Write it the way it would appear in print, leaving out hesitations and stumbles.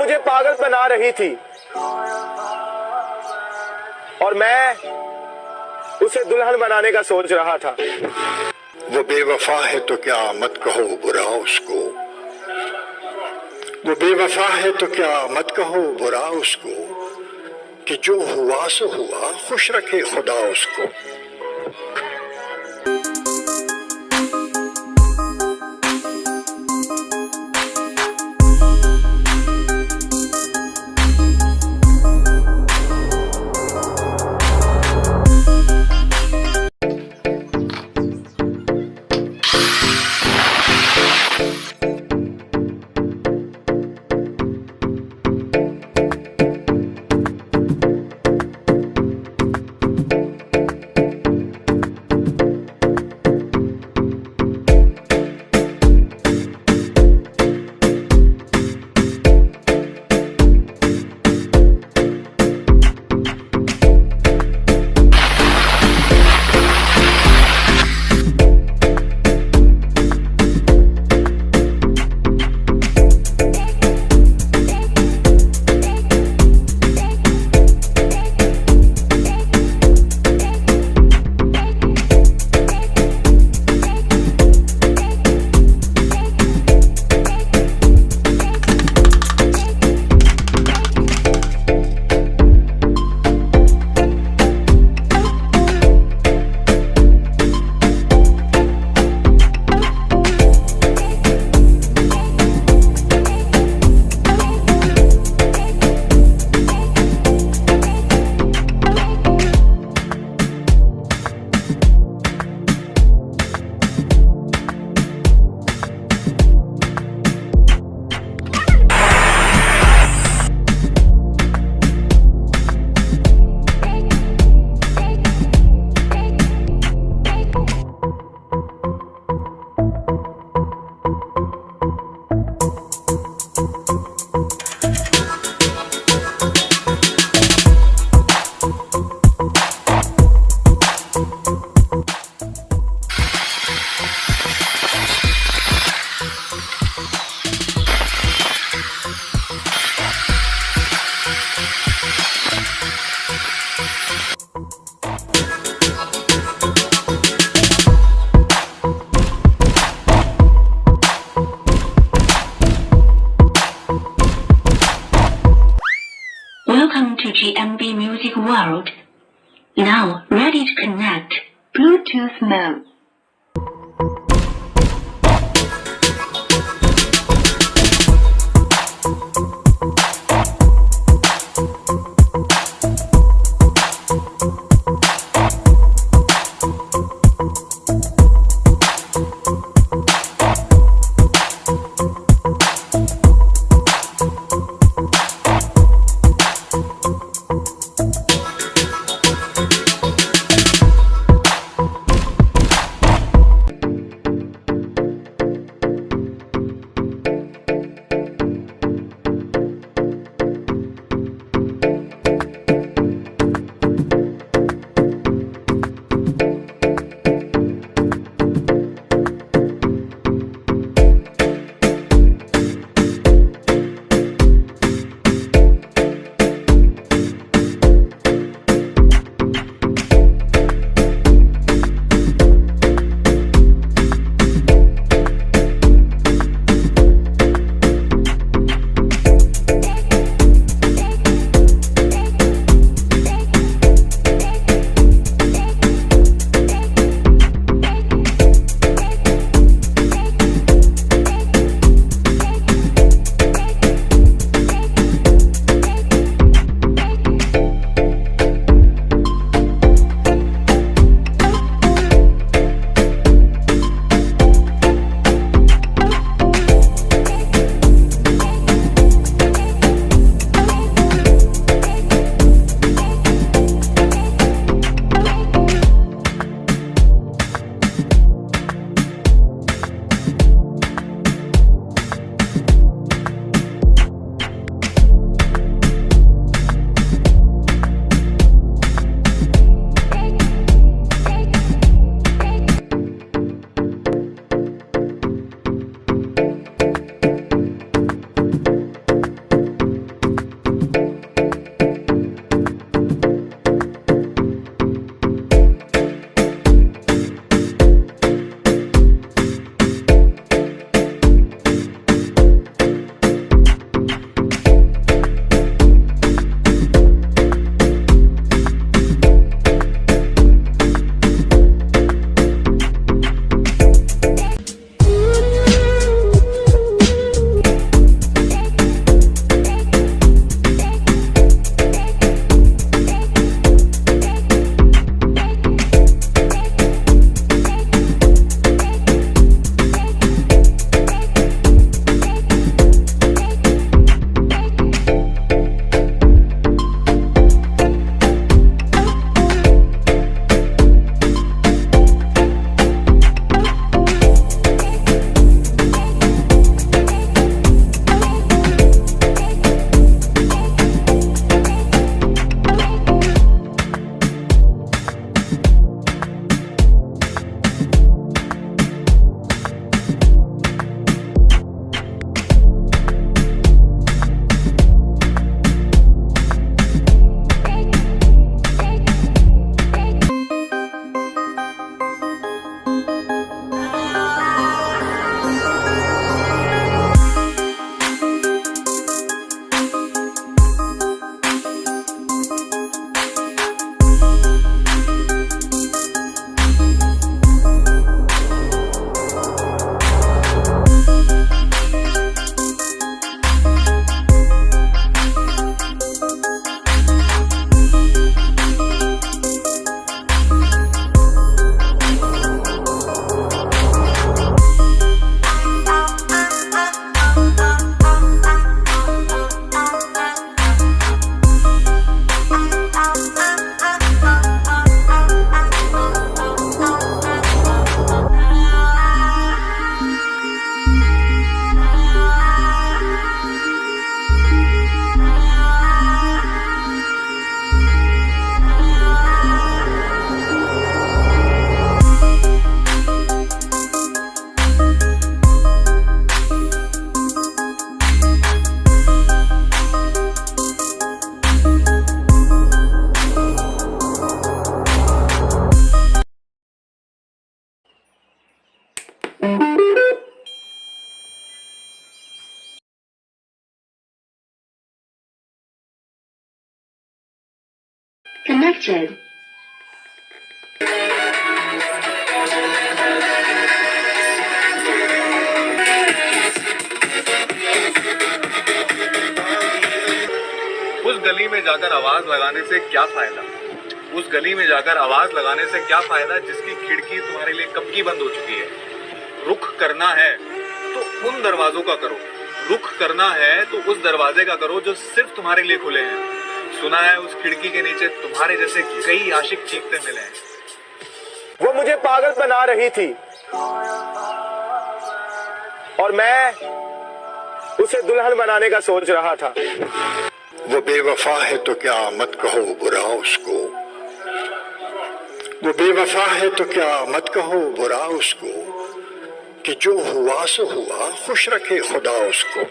मुझे पागल बना रही थी और मैं उसे दुल्हन बनाने का सोच रहा था। वो बेवफा है तो क्या मत कहो बुरा उसको, वो बेवफा है तो क्या मत कहो बुरा उसको, कि जो हुआ सो हुआ, खुश रखे खुदा उसको। Welcome to GMB Music World. Now ready to connect. Bluetooth mode. Connected. उस गली में जाकर आवाज लगाने से क्या फायदा? उस गली में जाकर आवाज लगाने से क्या फायदा जिसकी खिड़की तुम्हारे लिए कब की बंद हो चुकी है? रुख करना है तो उन दरवाजों का करो, रुख करना है तो उस दरवाजे का करो जो सिर्फ तुम्हारे लिए खुले हैं। सुना है उस खिड़की के नीचे तुम्हारे जैसे कई आशिक चीखते मिले हैं। वो मुझे पागल बना रही थी और मैं उसे दुल्हन बनाने का सोच रहा था। वो बेवफा है तो क्या मत कहो बुरा उसको, वो बेवफा है तो क्या मत कहो बुरा उसको, कि जो हुआ सो हुआ खुश रखे खुदा उसको।